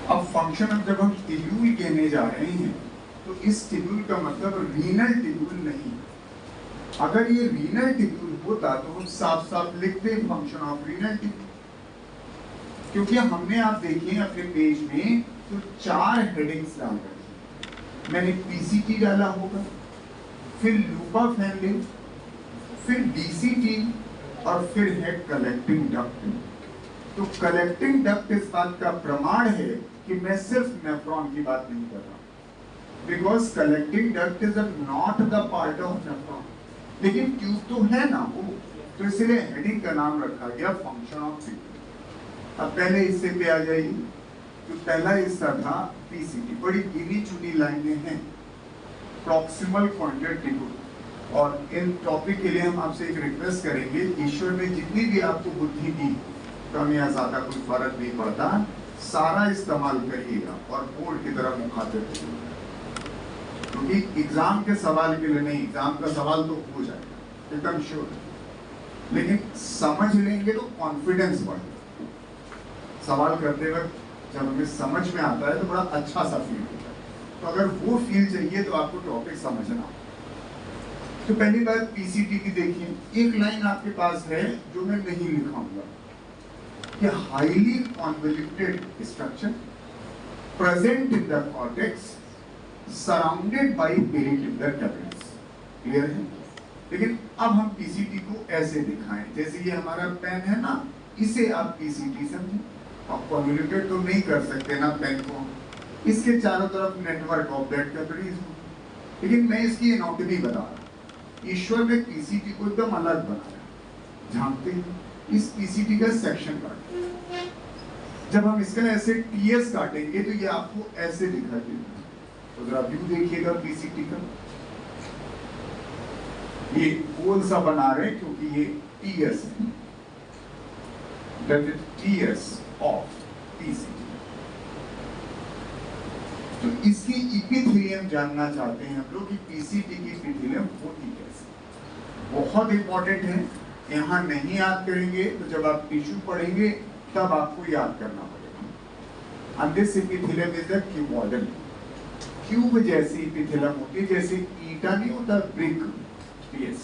अब फंक्शन अब जब हम टिब्यूल कहने जा रहे हैं तो इस टिब्यूल का मतलब रीनल टिब्यूल नहीं। अगर ये रीनल टिब्यूल होता तो हम साफ साफ लिखते फंक्शन ऑफ रीनल टिब्यूल, क्योंकि हमने आप देखिए अपने पेज में तो 4 हेडिंग्स डाल रखी। मैंने पीसीटी डाला होगा, फिर लूप ऑफ हैंडलिंग, फिर डीसीटी और फिर है कलेक्टिंग डक्ट। तो कलेक्टिंग डक्ट इस बात का प्रमाण है कि मैं सिर्फ नेफ्रॉन की बात नहीं कर रहा, because collecting duct is not the part of nephron, लेकिन ट्यूब तो है ना वो, तो इसलिए हेडिंग का नाम रखा गया फंक्शन ऑफ टिब्यूल। अब पहले हिस्से पे आ जाइए। तो पहला हिस्सा था पीसीटी, बड़ी गिनी चुनी लाइनें हैं, प्रॉक्सिमल पॉइंटेड टिब्यूल। और इन टॉपिक के लिए हम आपसे एक रिक्वेस्ट करेंगे, ईश्वर ने जितनी भी आपको बुद्धि दी, कम या ज्यादा कोई फर्क नहीं पड़ता, सारा इस्तेमाल करिएगा और बोर्ड की तरफ मुखातिब कीजिएगा, क्योंकि एग्जाम के सवाल के लिए नहीं, एग्जाम का सवाल तो हो जाएगा एकदम श्योर, लेकिन समझ लेंगे तो कॉन्फिडेंस बढ़ेगा। सवाल करते वक्त जब हमें समझ में आता है तो बड़ा अच्छा सा फील होता है। तो अगर वो फील चाहिए तो आपको टॉपिक समझना। तो पहली बात पीसीटी की देखिए, एक लाइन आपके पास है जो मैं नहीं लिखाऊंगा कि highly convoluted structure present in the cortex surrounded by peritubular. Clear है? लेकिन अब हम पीसीटी को ऐसे दिखाएं, जैसे ये हमारा पेन है ना, इसे आप पीसीटी समझें। आप कॉन्वोल्यूटेड तो नहीं कर सकते ना पेन को, इसके चारों तरफ नेटवर्क ऑफ ब्लड कैपिलरीज हो, लेकिन मैं इसकी एनाटॉमी बता रहा हूं। ईश्वर ने पीसीटी को एकदम अलग बनाया, जानते हैं? इस पीसीटी का सेक्शन काट, जब हम इसका ऐसे टीएस काटेंगे तो ये आपको ऐसे दिखाई देगा। तो जरा व्यू देखिएगा पीसीटी का, ये गोल सा बना रहे क्योंकि ये टीएस है, that is TS of PCT. तो इसकी इपिथेलियम जानना चाहते हैं हम लोग कि पीसीटी की इपिथेलियम होती कैसे। बहुत इंपॉर्टेंट है, यहाँ नहीं याद करेंगे तो जब आप टिश्यू पढ़ेंगे तब आपको याद करना पड़ेगा। And this epithelium is the cuboidal, cube जैसी इपिथेलियम होती है, जैसे ईटा नहीं होता brick, yes,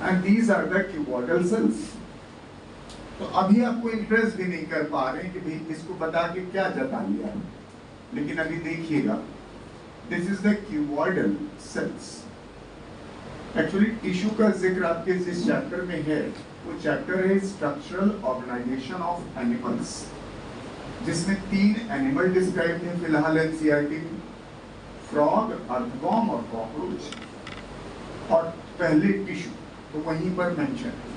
and these are the cuboidal cells। तो अभी आपको इंप्रेस भी नहीं कर पा रहे हैं कि भाई इसको बता के क्या जता लिया, लेकिन अभी देखिएगा, this is the cuboidal cells. Actually tissue का जिक्र आपके जिस चैप्टर में है वो चैप्टर है स्ट्रक्चरल ऑर्गेनाइजेशन ऑफ एनिमल्स, जिसमें 3 एनिमल डिस्क्राइब हैं फिलहाल एनसीईआरटी में, फ्रॉग, अर्थवॉर्म और कॉकरोच, और पहले टिश्यू तो वहीं पर मेंशन है।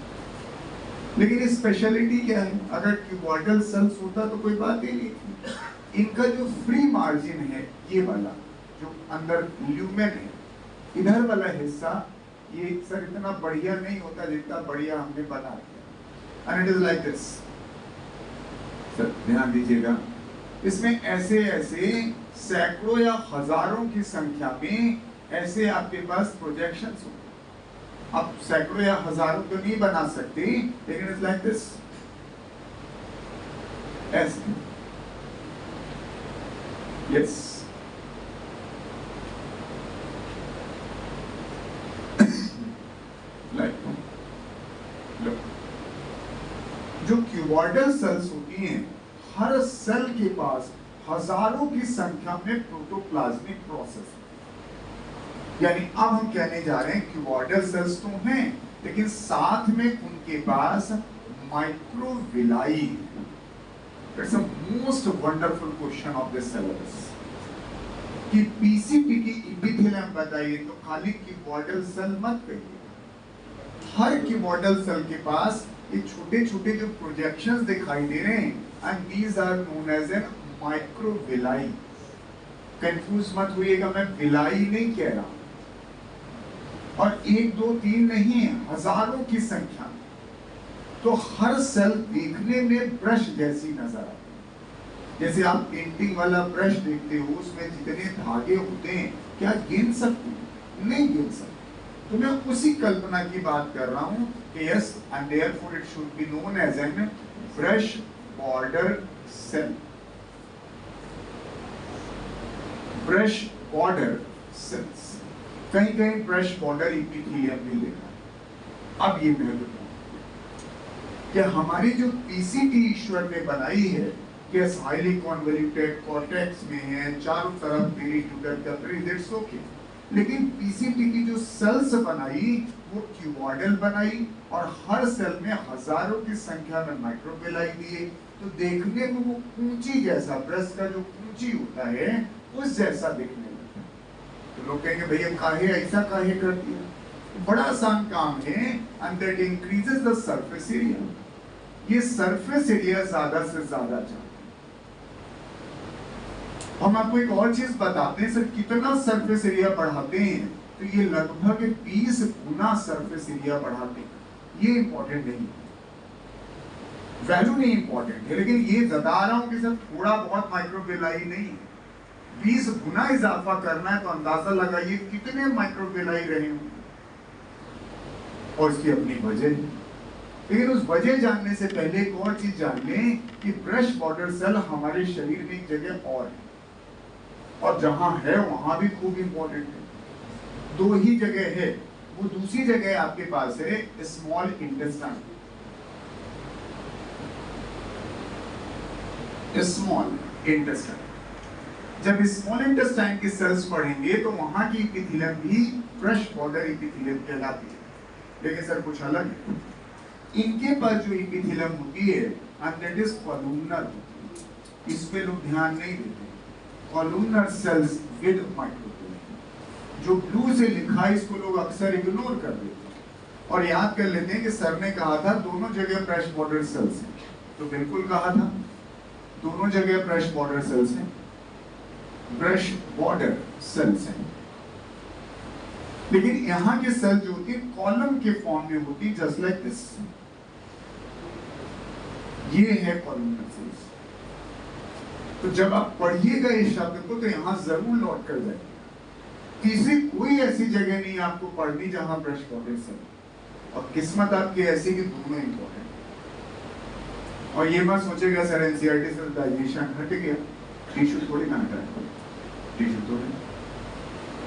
लेकिन स्पेशलिटी क्या है, अगर क्यूबॉइडल सेल्स होता तो कोई बात ही नहीं थी। इनका जो फ्री मार्जिन है, ये वाला जो अंदर ल्यूमेन है, इधर वाला हिस्सा, ये सर इतना बढ़िया नहीं होता जितना बढ़िया हमने बना दिया, and it is like this. Sir ध्यान दीजिएगा, इसमें ऐसे ऐसे सैकड़ों या हजारों की संख्या में ऐसे आपके पास प्रोजेक्शंस होते। आप सैकड़ों या हजारों तो नहीं बना सकते, लेकिन इट्स लाइक दिस, ऐसे, यस। जो क्यूबॉइडल सेल्स होती हैं, हर सेल के पास हजारों की संख्या में प्रोटोप्लाज्मिक प्रोसेस, यानी अब हम कहने जा रहे हैं क्यूबॉइडल सेल्स तो हैं, लेकिन साथ में उनके पास microvilli. It's a most wonderful question of this syllabus कि पीसीटी की इपिथेलियम बताइए तो खाली क्यूबॉइडल सेल मत कहिए, हर क्यूबॉइडल सेल के पास ये छोटे छोटे जो प्रोजेक्शंस दिखाई दे रहे हैं, and these are known as an microvilli. Confuse मत होइएगा, मैं विलाई नहीं कह रहा, और 1 2 3 नहीं है, हजारों की संख्या। तो हर सेल देखने में ब्रश जैसी नजर आती है, जैसे आप पेंटिंग वाला ब्रश देखते हो, उसमें जितने धागे होते हैं, क्या गिन सकते हैं? नहीं गिन सकते। तो मैं उसी कल्पना की बात कर रहा हूं कि yes, and therefore it should be known as an brush border cell. Brush border cells, कहीं कहीं ब्रश बॉर्डर इपिथेलियम भी लिखा है। अब ये महत्वपूर्ण कि हमारी जो पीसीटी ईश्वर ने बनाई है कि हाईली कॉन्वोल्यूटेड कॉर्टेक्स में है, चारों तरफ पेरीट्यूटर कैपिलरीज, ओके, लेकिन पीसीटी की जो सेल्स बनाई वो क्यूबॉइडल बनाई और हर सेल में हजारों की संख्या में माइक्रोविलाई दिए, तो देखने को वो कूंची जैसा, ब्रश का जो कूंची होता है उस जैसा दिखने लगता है। तो लोग कहेंगे भैया काहे ऐसा काहे कर दिया? बड़ा आसान काम है, and that increases the surface area. ये सरफेस एरिया ज्यादा से ज्यादा चाहते हैं। हम आपको एक और चीज बताते हैं, सर कितना सरफेस एरिया बढ़ाते हैं, तो ये लगभग 20 गुना सरफेस एरिया बढ़ाते हैं। ये इंपॉर्टेंट नहीं है, वैल्यू नहीं इंपॉर्टेंट है, लेकिन ये बता रहा हूं कि सर थोड़ा बहुत माइक्रोविलाई नहीं है, 20 गुना इजाफा करना है, तो अंदाजा लगाइए कितने माइक्रोविलाई रहे होंगे, और इसकी अपनी वजह है। लेकिन उस वजह जानने से पहले एक और चीज जान लें कि ब्रश बॉर्डर सेल हमारे शरीर में एक जगह और है, और जहां है वहां भी खूब इंपॉर्टेंट है। दो ही जगह है, वो दूसरी जगह आपके पास है स्मॉल इंटेस्टाइन। स्मॉल इंटेस्टाइन, जब स्मॉल इंटेस्टाइन की सेल्स पढ़ेंगे तो वहां की इपिथेलियम भी ब्रश बॉर्डर इपिथेलियम कहलाती है। लेकिन सर कुछ अलग है, इनके पास जो इपिथेलियम होती है एंड दैट इज कॉलमनर, इस पे लोग ध्यान नहीं देते। कॉलमनर सेल्स विद माइक्रोविलाई, जो ब्लू से लिखा है इसको लोग अक्सर इग्नोर कर देते हैं और याद कर लेते हैं कि सर ने कहा था दोनों जगह ब्रश बॉर्डर सेल्स हैं, तो बिल्कुल कहा था दोनों जगह ब्रश बॉर्डर सेल्स हैं, ब्रश बॉर्डर सेल्स हैं। लेकिन यहां की सेल जो होती है कॉलम के फॉर्म में होती है, जस्ट लाइक दिस। ये है कॉलमनर सेल्स। तो जब आप पढ़िएगा इस शब्द को तो यहां जरूर लौट कर जाइए, किसी कोई ऐसी जगह नहीं आपको पढ़नी जहां ब्रश बॉर्डर सेल, और किस्मत आपकी ऐसी कि दोनों इंपॉर्टेंट। और ये मत सोचेगा सर एनसीईआरटी से डाइजेशन हट गया, टिश्यू थोड़ी ना हटा है, टिश्यू थोड़ी।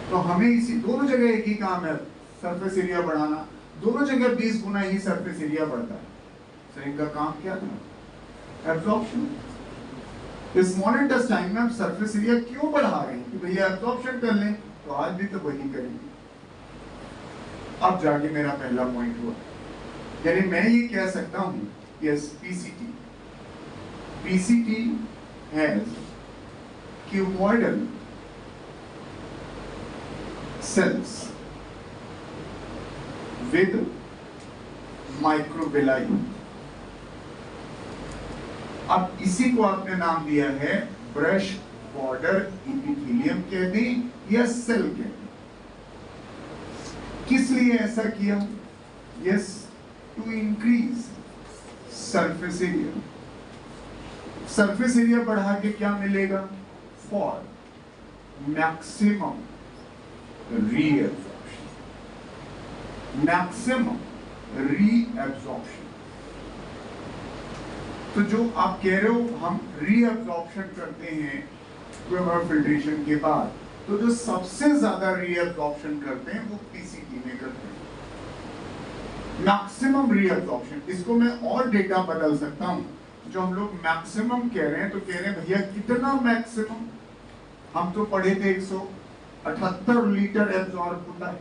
तो हमें इसी दोनों जगह एक ही काम है, सरफेस एरिया बढ़ाना। दोनों जगह 20 गुना ही सरफेस एरिया बढ़ता है। सर इनका काम क्या था? एब्जॉर्प्शन। स्मॉल इंटेस्टाइन में हम सरफेस एरिया क्यों बढ़ा रहे हैं कि भैया एब्जॉर्प्शन कर लें, तो आज भी तो वही करेंगे। अब जाके मेरा पहला पॉइंट हुआ, यानी मैं ये कह सकता हूं yes PCT has cuboidal cells with microvilli। अब इसी को आपने नाम दिया है ब्रश बॉर्डर इपिथेलियम कह दें या सेल कह दें। किस लिए ऐसा किया? Yes, to increase surface area. Surface area बढ़ा के क्या मिलेगा? For maximum reabsorption, maximum reabsorption. तो जो आप कह रहे हो हम रीएब्जॉर्प्शन करते हैं फिल्ट्रेशन के बाद, तो जो सबसे ज्यादा रीएब्जॉर्प्शन करते हैं वो पीसीटी में करते हैं, मैक्सिमम रीएब्जॉर्प्शन। इसको मैं और डेटा बदल सकता हूं, जो हम लोग मैक्सिमम कह रहे हैं तो कह रहे हैं भैया कितना मैक्सिमम? हम तो पढ़े थे 178 लीटर एब्जॉर्ब होता है,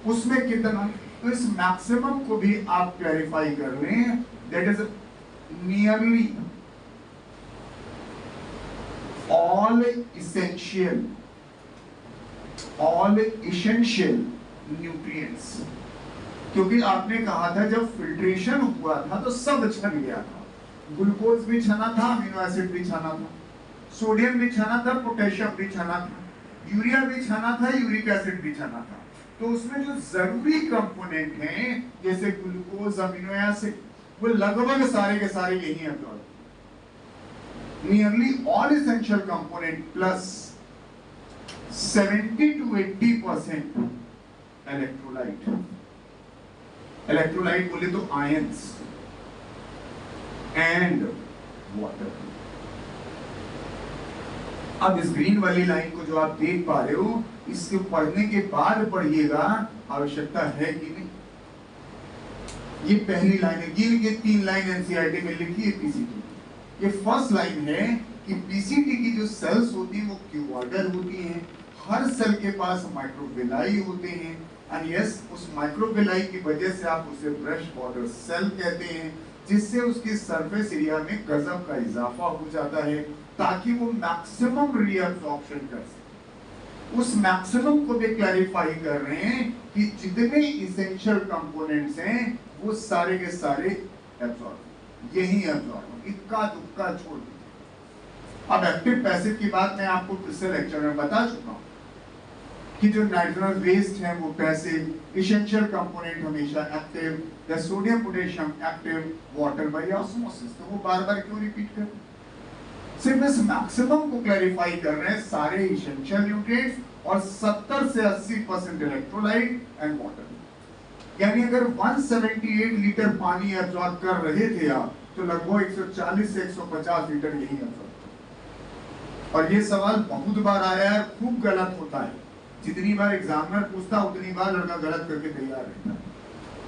उसमें कितना? तो इस मैक्सिमम को भी आप क्लैरिफाई कर लें, that is nearly all essential nutrients। क्योंकि आपने कहा था जब फिल्ट्रेशन हुआ था तो सब छन गया था, ग्लूकोज भी छना था, अमीनो एसिड भी छना था, सोडियम भी छना था, पोटेशियम भी छना था, यूरिया भी छना था, यूरिक एसिड भी छना था। तो उसमें जो जरूरी कंपोनेंट हैं जैसे ग्लूकोज, अमीनो एसिड, वो लगभग सारे के सारे यही हैं। Nearly all essential component plus 70 to 80% electrolyte। electrolyte बोले तो ions and water। अब इस ग्रीन वाली लाइन को जो आप देख पा रहे हो, इसके पढ़ने के बाद पढ़िएगा, आवश्यकता है कि नहीं। ये पहली लाइन है, गिन के 3 लाइन एनसीईआरटी में लिखी है पीसीटी। ये फर्स्ट लाइन है कि पीसीटी की जो सेल्स होती हैं वो क्यूबॉइडल होती हैं, हर सेल के पास माइक्रोविलाई होते हैं, एंड यस, उस माइक्रोविलाई की वजह से आप उसे ब्रश बॉर्डर सेल कहते हैं, जिससे उसकी सरफेस एरिया में गजब का इजाफा हो जाता है ताकि वो मैक्सिमम रीअब्जॉर्प्शन कर सके। उस मैक्सिमम को भी क्लैरिफाई कर रहे हैं कि जितने इसेंशियल कंपोनेंट्स हैं वो सारे के सारे एब्जॉर्ब, यही एब्जॉर्ब, इक्का दुक्का छोड़ दीजिए। अब एक्टिव पैसिव की बात मैं आपको पिछले लेक्चर में बता चुका हूं कि जो नाइट्रोजन वेस्ट है वो पैसिव, इसेंशियल कंपोनेंट हमेशा active, the sodium potassium active, water bye osmosis. तो वो बार बार क्यों रिपीट कर, सिर्फ इस मैक्सिमम को क्लैरिफाई कर रहे हैं, सारे इसेंशियल न्यूट्रिएंट्स और 70 से 80% इलेक्ट्रोलाइट एंड वाटर। यानी अगर 178 लीटर पानी एब्जॉर्ब कर रहे थे आप, तो लगभग 140 से 150 लीटर यही एब्जॉर्ब। और ये सवाल बहुत बार आया है, खूब गलत होता है, जितनी बार एग्जामिनर पूछता उतनी बार लड़का गलत करके तैयार रहता है।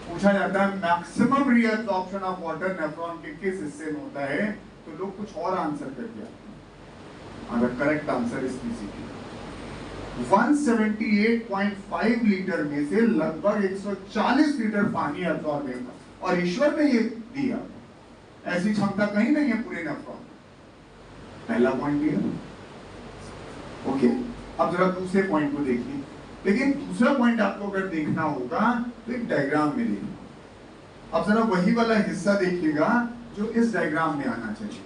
पूछा जाता है maximum reabsorption of water nephron के किस हिस्से में होता है, तो लोग कुछ और आंसर करके आते हैं। अगर करेक्ट आंसर इस पीसीटी 178.5 लीटर में से लगभग 140 लीटर पानी एब्जॉर्ब होगा, और ईश्वर ने ये दिया, ऐसी क्षमता कहीं नहीं है पूरे नेफ्रॉन। पहला पॉइंट दिया। ओके, अब जरा दूसरे पॉइंट को देखिए। लेकिन दूसरा पॉइंट आपको अगर देखना होगा तो एक डायग्राम में देखिए। अब जरा वही वाला हिस्सा देखिएगा जो इस डायग्राम में आना चाहिए।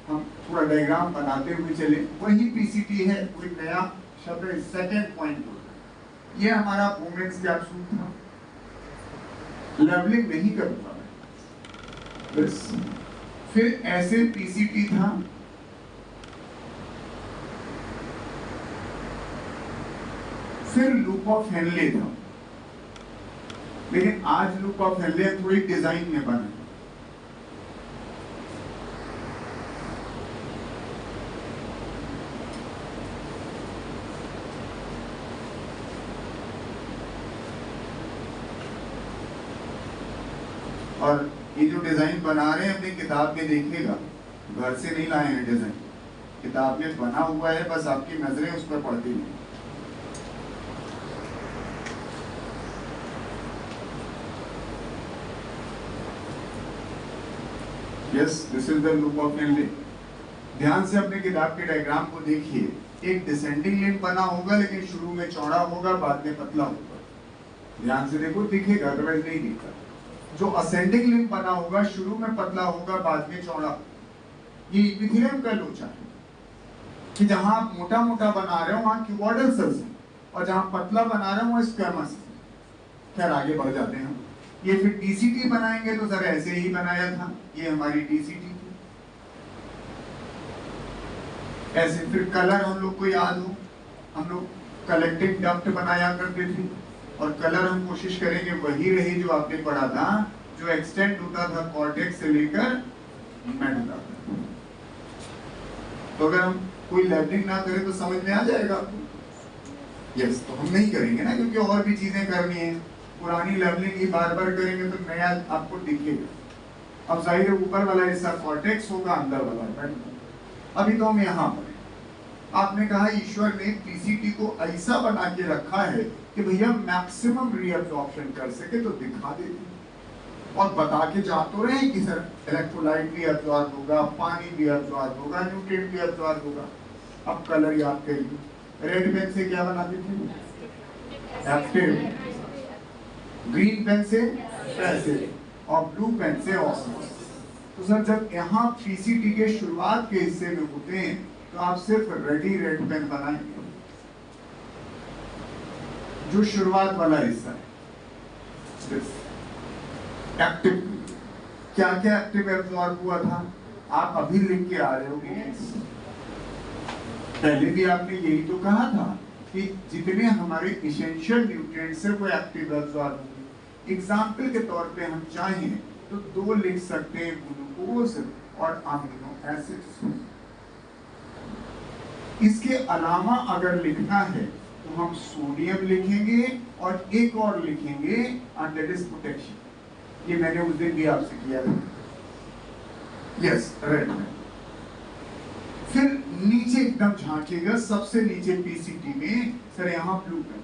हम थोड़ा डायग्राम बनाते हुए चले, वही पीसीटी है, कोई नया शब्द है, सेकंड पॉइंट। ये हमारा वुमेन्स कैप्सूल था, लेवलिंग नहीं करता है, बस। फिर ऐसे पीसीटी था, फिर लूप ऑफ हेनले था, लेकिन आज लूप ऑफ हेनले थोड़ी डिजाइन में बना है। और ये जो डिजाइन बना रहे हैं अपनी किताब में देखिएगा, घर से नहीं लाए हैं डिजाइन, किताब में बना हुआ है, बस आपकी नजरें उस पर पड़ती नहीं। Yes, this is the loop of Henle. ध्यान से अपने किताब के डायग्राम को देखिए, एक डिसेंडिंग लिंब बना होगा, लेकिन शुरू में चौड़ा होगा, बाद में पतला होगा। ध्यान से देखो, दिखेगा, अदरवाइज नहीं दिखता। जो असेंडिंग लिंब बना होगा, शुरू में पतला होगा, बाद में चौड़ा। ये इपिथेलियम का लोचा है कि जहां आप मोटा मोटा बना रहे हो वहां क्यूबॉइडल सेल्स हैं, और जहां पतला बना रहे हो वहां स्क्वेमस है। खैर आगे बढ़ जाते हैं। ये फिर डीसीटी बनाएंगे तो सर ऐसे ही बनाया था, ये हमारी डीसीटी थी। ऐसे फिर कलर हम लोग को याद हो, हम लोग कलेक्टिव डक्ट बनाया करते थे, और कलर हम कोशिश करेंगे वही रहे जो आपने पढ़ा था, जो एक्सटेंड होता था कॉर्टेक्स से लेकर मेडुला। तो अगर हम कोई लेबलिंग ना करें तो समझ में आ जाएगा आपको। यस, तो हम नहीं करेंगे ना, क्योंकि और भी चीजें करनी है। पुरानी लेवलिंग ही बार बार करेंगे तो नया आपको दिखेगा। अब जाहिर है ऊपर वाला हिस्सा कॉर्टेक्स होगा, अंदर वाला मेडुला। अभी तो हम यहाँ पर, आपने कहा ईश्वर ने पीसीटी को ऐसा बना के रखा है कि भैया मैक्सिमम रीअब्जॉर्प्शन कर सके, तो दिखा देते और बता के जा तो रहे हैं कि सर इलेक्ट्रोलाइट भी एब्जॉर्ब होगा, पानी भी एब्जॉर्ब होगा, न्यूट्रिएंट भी एब्जॉर्ब होगा। अब कलर याद करिए, रेड पेन से क्या बनाते थे? एक्टिव, ग्रीन पेन से पैसिव, और ब्लू पेन से ऑस्मोसिस। तो सर जब यहाँ पीसीटी के शुरुआत के हिस्से में होते हैं तो आप सिर्फ रेडी रेड पेन बनाएंगे, जो शुरुआत वाला हिस्सा है। एक्टिव, क्या क्या एक्टिव एब्जॉर्ब हुआ था आप अभी लिख के आ रहे हो। पहले भी आपने यही तो कहा था कि जितने हमारे इसेंशियल न्यूट्रिएंट्स है वो एक्टिव एब्जॉर्ब होंगे। एग्जाम्पल के तौर पे हम चाहें तो दो लिख सकते हैं, ग्लूकोज और अमीनो एसिड्स। इसके अलावा अगर लिखना है तो हम सोडियम लिखेंगे और एक और लिखेंगे एंड दैट इज पोटेशियम। ये मैंने उस दिन भी आपसे किया था। यस, रेड में। फिर नीचे एकदम झांकिएगा, सबसे नीचे पीसीटी में सर यहां blue pen.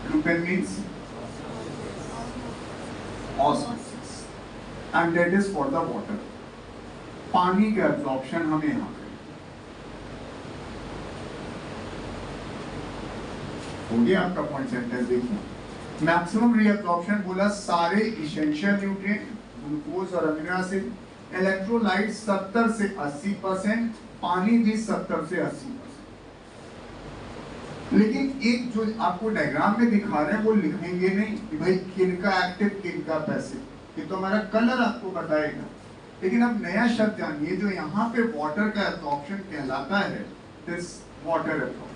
Blue pen means osmosis and that is for the water. पानी का एब्जॉर्प्शन हमें यहां हो गया। आपका पॉइंट सेंटेंस देखिए, मैक्सिमम रीअब्जॉर्प्शन बोला सारे इसेंशियल न्यूट्रिएंट ग्लूकोज और अमीनो एसिड, इलेक्ट्रोलाइट 70 से 80%, पानी भी 70 से 80%। लेकिन एक जो आपको डायग्राम में दिखा रहे हैं वो लिखेंगे नहीं कि भाई किनका एक्टिव किनका पैसिव, ये तो हमारा कलर आपको बताएगा। लेकिन अब नया शब्द जानिए जो यहाँ पे वाटर का एब्जॉर्प्शन कहलाता है, this water absorption.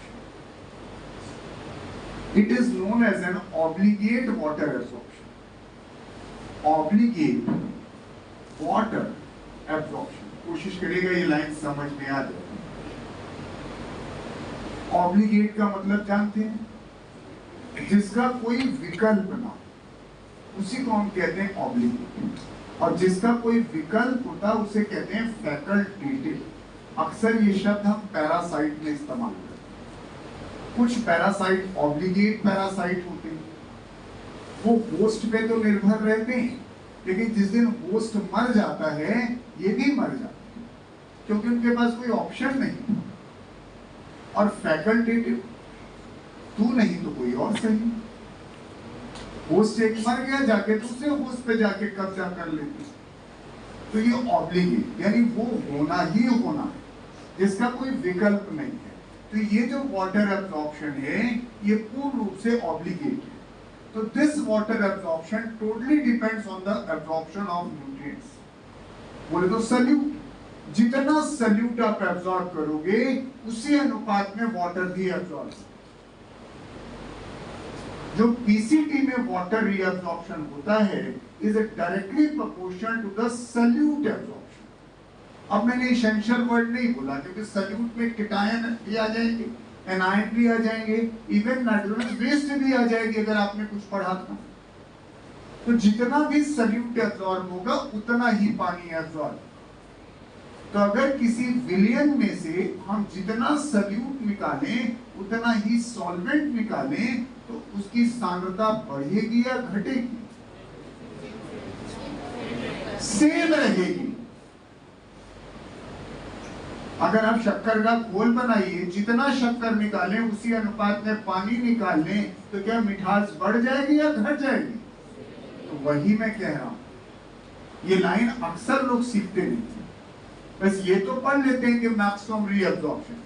It is known as an obligate water absorption. Obligate water absorption. कोशिश करिएगा ये लाइन समझ में आ जाए। Obligate का मतलब जानते हैं, जिसका कोई विकल्प ना, उसी को हम कहते हैं obligate। और जिसका कोई विकल्प होता है उसे कहते हैं facultative। अक्सर ये शब्द हम पैरासाइट में इस्तेमाल करते हैं। कुछ पैरासाइट ऑब्लिगेट पैरासाइट होते हैं, वो होस्ट पे तो निर्भर रहते हैं, लेकिन जिस दिन होस्ट मर जाता है ये भी मर जाते हैं, क्योंकि उनके पास कोई ऑप्शन नहीं। और फैकल्टेटिव, तू नहीं तो कोई और सही। होस्ट एक मर गया, जाके दूसरे होस्ट पे जाके कब्जा कर लेते। तो ये ऑब्लिगेट यानी वो होना ही होना है, जिसका कोई विकल्प नहीं है। तो ये जो वाटर एब्जॉर्प्शन है ये पूर्ण रूप से ऑब्लिगेट है। तो this water absorption totally depends on the absorption of nutrients. बोले तो सल्यूट, जितना सल्यूट आप एब्जॉर्ब करोगे उसी अनुपात में वाटर भी एब्जॉर्ब। जो पीसीटी में वाटर रीअब्जॉर्प्शन होता है is directly proportional to the solute absorption. अब मैंने इसेंशियल वर्ड नहीं बोला क्योंकि सल्यूट में कीटायन भी आ जाएंगे, एनायन भी आ जाएंगे, इवन नाइट्रोजन वेस्ट भी आ जाएगी अगर आपने कुछ पढ़ा था। तो जितना भी सल्यूट एब्जॉर्ब होगा उतना ही पानी एब्जॉर्ब। तो अगर किसी विलियन में से हम जितना सल्यूट निकालें उतना ही सॉल्वेंट निकालें तो उसकी सांद्रता बढ़ेगी या घटेगी? सेम रहेगी। अगर आप शक्कर का घोल बनाइए, जितना शक्कर निकालें उसी अनुपात में पानी निकाल लें तो क्या मिठास बढ़ जाएगी या घट जाएगी? तो वही मैं कह रहा हूं। ये लाइन अक्सर लोग सीखते नहीं, बस ये तो पढ़ लेते हैं कि मैक्सिमम रीअब्जॉर्प्शन,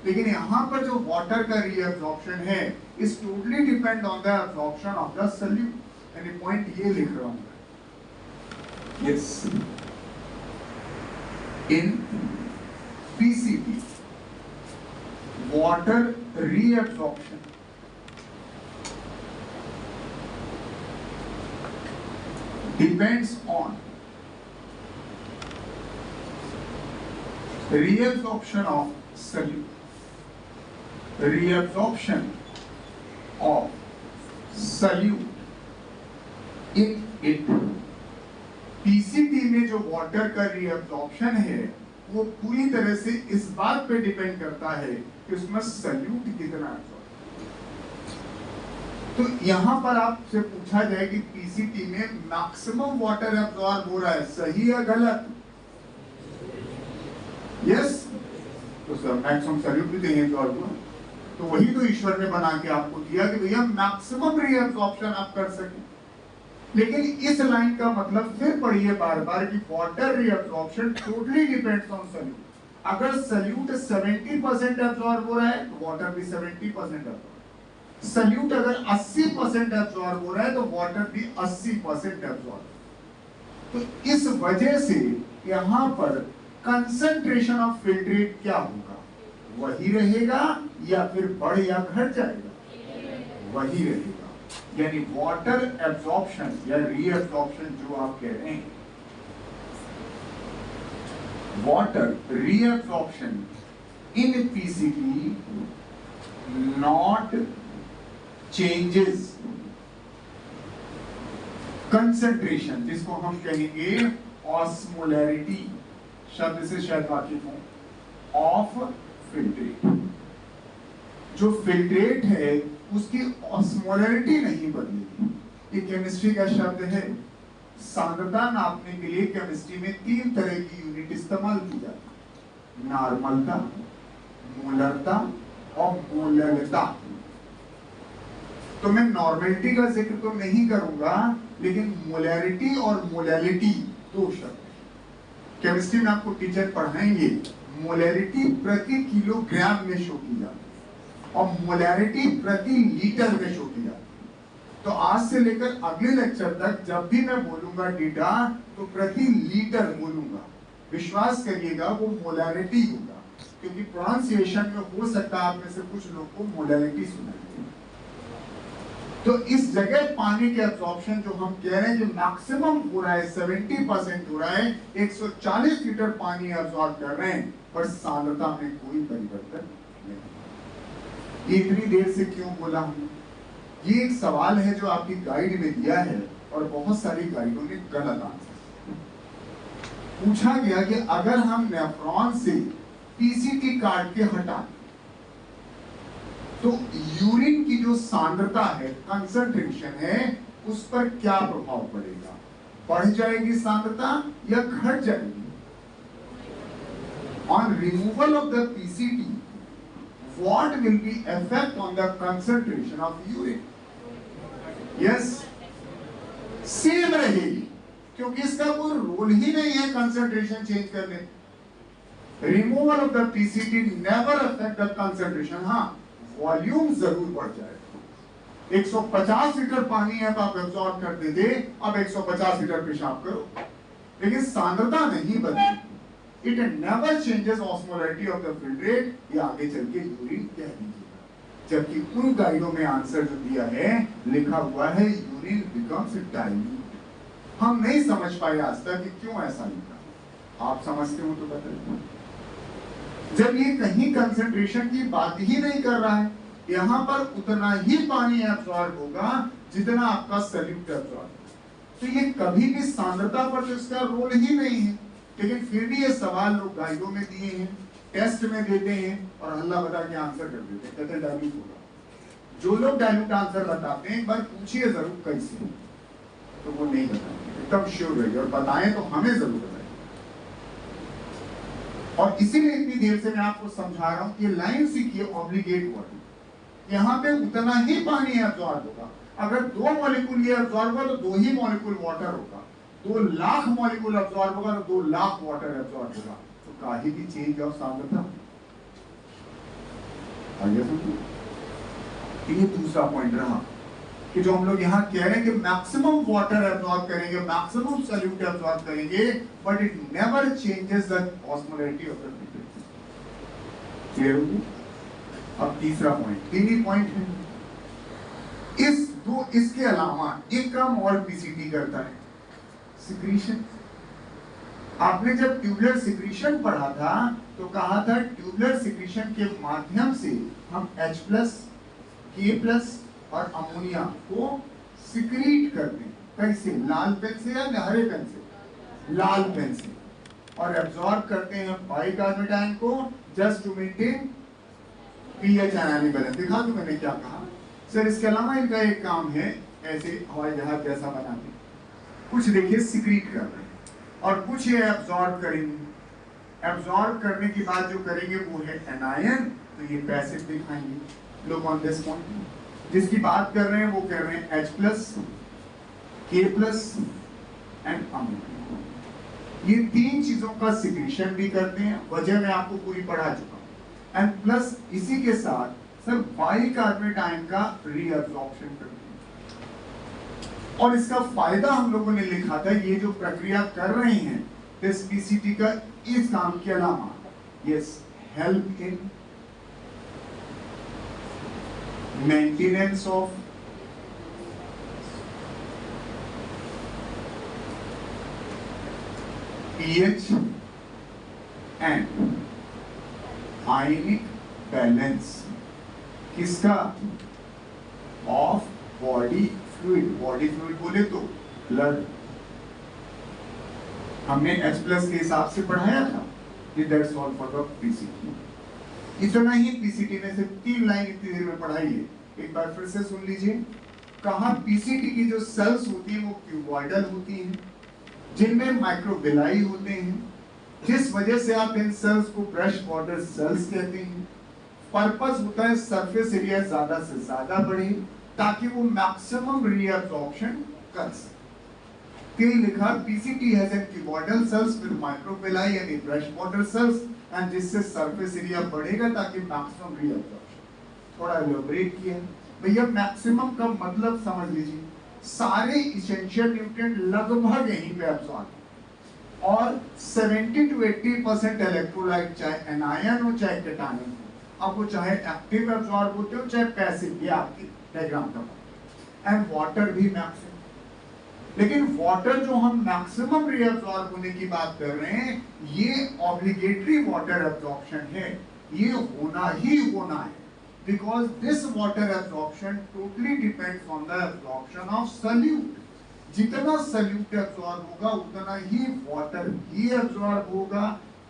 लेकिन यहां पर जो वाटर का रीअब्जॉर्प्शन है is totally depend on the absorption of the solute. यानी पॉइंट ये लिख रहा हूं। Yes, in PCT, water reabsorption depends on reabsorption of solute, reabsorption of solute in it। PCT में जो वाटर का रीअब्जॉर्प्शन है वो पूरी तरह से इस बात पे डिपेंड करता है कि उसमें सल्यूट कितना है। तो यहां पर आपसे पूछा जाए कि पीसीटी में मैक्सिमम वाटर एब्जॉर्ब हो रहा है, सही या गलत? यस, तो सर मैक्सिमम सल्यूट भी देंगे एब्जॉर्ब हुआ। तो वही तो ईश्वर ने बना के आपको दिया कि भैया मैक्सिमम रीअब्जॉर्प्शन आप कर सकें। लेकिन इस लाइन का मतलब फिर पढ़िए बार बार कि water reabsorption totally depends on solute. अगर सल्यूट 70% एब्जॉर्ब हो रहा है तो वाटर भी 70% एब्जॉर्ब। सल्यूट अगर 80% एब्जॉर्ब हो रहा है तो वाटर भी 80% एब्जॉर्ब। तो इस वजह से यहां पर कंसंट्रेशन ऑफ फिल्ट्रेट क्या होगा? वही रहेगा या फिर बढ़ या घट जाएगा? वही रहेगा। यानी वाटर एब्जॉर्प्शन या रीअब्जॉर्प्शन जो आप कह रहे हैं, water reabsorption in PCT not changes concentration, जिसको हम कहेंगे ऑस्मोलैरिटी, शब्द से शायद वाकिफ हो, ऑफ फिल्ट्रेट। जो फिल्ट्रेट है उसकी ऑस्मोलैरिटी नहीं बदलेगी। ये केमिस्ट्री का शब्द है। सांद्रता नापने के लिए केमिस्ट्री में 3 तरह की यूनिट इस्तेमाल की जाती है, नॉर्मलता, मोलरता और मोलरता। तो मैं नॉर्मलिटी का जिक्र तो नहीं करूंगा, लेकिन मोलैरिटी और मोलैलिटी 2 शब्द केमिस्ट्री में आपको टीचर पढ़ाएंगे। मोलैरिटी प्रति किलोग्राम में शो की जाती है और मोलैरिटी प्रति लीटर में शो की जाती है। तो आज से लेकर अगले लेक्चर तक जब भी मैं बोलूंगा डेटा, तो प्रति लीटर बोलूंगा। विश्वास करिएगा वो मोलैरिटी होगा, क्योंकि प्रोनाउंसिएशन में हो सकता है आप में से कुछ लोग को मोलैरिटी सुनाई। तो इस जगह पानी के एब्जॉर्प्शन जो हम कह रहे हैं कि मैक्सिमम हो रहा है, 70% हो रहा है, 140 लीटर पानी एब्जॉर्ब कर रहे हैं, पर सांद्रता में कोई परिवर्तन नहीं। इतनी देर से क्यों बोला हमने? ये एक सवाल है जो आपकी गाइड में दिया है और बहुत सारी गाइडों ने गलत आंसर पूछा गया कि अगर हम नेफ्रॉन से पीसीटी काट के हटा तो यूरिन की जो सांद्रता है, कंसंट्रेशन है, उस पर क्या प्रभाव पड़ेगा? बढ़ जाएगी सांद्रता या घट जाएगी? On removal of the PCT what will be effect on the concentration of urine? Yes, same रहेगी, क्योंकि इसका कोई रोल ही नहीं है कंसंट्रेशन चेंज करने। Removal of the PCT never affect the concentration. हाँ, वॉल्यूम जरूर बढ़ जाएगा। 150 लीटर पानी है तो आप एब्जॉर्ब करते थे, अब 150 लीटर पेशाब करो, लेकिन सांद्रता नहीं बदलेगी। It never changes osmolarity of the filtrate, ये आगे चल के यूरिन कह दीजिएगा। जबकि उन गाइडों में आंसर जो दिया है, लिखा हुआ है यूरिन becomes dilute। हम नहीं समझ पाए आज तक कि क्यों ऐसा लिखा। आप समझते हो तो बताइए। जब ये कहीं कंसंट्रेशन की बात ही नहीं कर रहा है, यहाँ पर उतना ही पानी एब्जॉर्ब होगा जितना आपका सॉल्यूट एब्जॉर्ब। तो ये कभी भी सांद्रता पर तो इसका रोल ही नहीं है, लेकिन फिर भी ये सवाल लोग गाइडों में दिए हैं, टेस्ट में देते हैं और हल्ला बता के आंसर कर देते हैं, कहते हैं डाइल्यूट होगा। जो लोग डाइल्यूट आंसर बताते हैं, एक बार पूछिए जरूर कैसे, तो वो नहीं बताएंगे, एकदम श्योर रहिए, और बताएं तो हमें जरूर बताएं। और इसीलिए इतनी देर से मैं आपको समझा रहा हूं कि लाइन सीखिए, ऑब्लिगेट वर्ड। यहाँ पे उतना ही पानी एब्जॉर्ब होगा। अगर 2 मॉलिक्यूल ये एब्जॉर्ब होगा तो 2 ही मॉलिक्यूल वाटर होगा। 2 लाख मॉलिक्यूल एब्जॉर्ब होगा तो 2 लाख वाटर एब्जॉर्ब होगा। तो काहे की चेंज ऑफ सांद्रता? आगे समझो। ये दूसरा पॉइंट रहा कि जो हम लोग यहाँ कह रहे हैं कि मैक्सिमम वाटर एब्जॉर्ब करेंगे, मैक्सिमम सॉल्यूट एब्जॉर्ब करेंगे, but it never changes the osmolarity of the liquid. Clear होगी? अब तीसरा पॉइंट, 3 ही पॉइंट है। इसके अलावा एक काम और पीसीटी करता है, सिक्रीशन। आपने जब ट्यूबुलर सिक्रीशन पढ़ा था तो कहा था ट्यूबुलर सिक्रीशन के माध्यम से हम H+, K+ और अमोनिया को सिक्रीट करते हैं। कैसे? लाल पेन से या हरे पेन से? लाल पेन से। और एब्जॉर्ब करते हैं बाइकार्बोनेट को, just to maintain pH ionic balance. दिखा दूं मैंने क्या कहा सर? इसके अलावा इनका एक काम है, ऐसे हवाई जहाज जैसा बनाते हैं, कुछ देखिए सिक्रीट कर रहे हैं और कुछ ये एब्जॉर्ब करेंगे। एब्जॉर्ब करने के बाद जो करेंगे वो है एनायन, तो ये पैसिव दिखाएंगे। लुक ऑन दिस पॉइंट, जिसकी बात कर रहे हैं वो कह रहे हैं H+, K+ एंड अमोनिया। ये 3 चीजों का सिक्रीशन भी करते हैं, वजह मैं आपको पूरी पढ़ा चुका हूं। एंड प्लस इसी के साथ सर बाइकार्बोनेट आयन का रीअब्जॉर्प्शन करते हैं। और इसका फायदा हम लोगों ने लिखा था, ये जो प्रक्रिया कर रहे हैं इस पीसीटी का, इस काम के अलावा yes help in maintenance of pH and ionic balance किसका? Of body fluid. Body fluid बोले तो ब्लड। हमने H+ के हिसाब से पढ़ाया था कि that's all for the PCT. इतना ही पीसीटी ने सिर्फ 3 लाइन इतनी देर में पढ़ाई है। एक बार फिर से सुन लीजिए। कहा पीसीटी की जो सेल्स होती है वो क्यूबॉइडल होती हैं, जिनमें माइक्रोबिलाई होते हैं, जिस वजह से आप इन सेल्स को ब्रश बॉर्डर सेल्स कहते हैं। पर्पस होता है सरफेस एरिया ज्यादा से ज्यादा बढ़े ताकि वो मैक्सिमम रीअब्जॉर्प्शन कर सके। कहीं लिखा PCT has an cuboidal cells with microvilli यानी ब्रश बॉर्डर सेल्स एंड जिससे सरफेस एरिया बढ़ेगा ताकि मैक्सिमम रीअब्जॉर्प्शन। थोड़ा एलैबोरेट किया भैया। मैक्सिमम का मतलब समझ लीजिए, सारे इसेंशियल न्यूट्रिएंट लगभग यहीं पे एब्सॉर्ब और 70 to 80% इलेक्ट्रोलाइट, चाहे एनायन हो चाहे कैटायन हो, अब वो चाहे एक्टिव एब्सॉर्ब होते हो चाहे पैसिव, ये आपकी डायग्राम का एंड वाटर भी मैक्सिमम। लेकिन वाटर जो हम मैक्सिमम रीअब्सॉर्ब होने की बात कर रहे हैं, ये ऑब्लिगेटरी वाटर एब्सॉर्प्शन है, ये होना ही होना है, because this water absorption totally depends on the absorption of solute। जितना solute absorb होगा उतना ही water भी absorb होगा।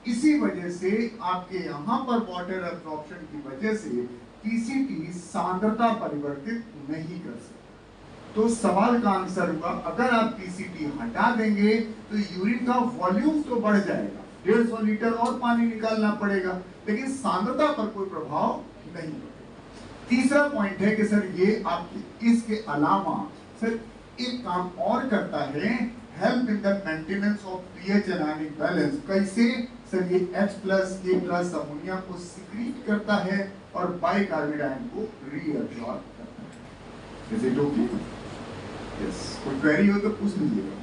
इसी वजह से आपके यहाँ पर water absorption की वजह से पीसीटी सांद्रता परिवर्तित नहीं कर सकता। तो सवाल का आंसर हुआ, अगर आप पीसीटी हटा देंगे तो यूरिन का वॉल्यूम तो बढ़ जाएगा, 150 लीटर और पानी निकालना पड़ेगा, लेकिन सांद्रता पर कोई प्रभाव नहीं पड़ेगा। तीसरा पॉइंट है कि सर ये आपके इसके अलावा सर एक काम और करता है, help in the maintenance of pH and ionic balance. कैसे? सर ये H+ अमोनिया को सिक्रीट करता है और बाइकार्बोनेट आयन को रीअब्सॉर्ब करता है। Is it okay? यस। कोई क्वेरी हो तो पूछ लीजिएगा।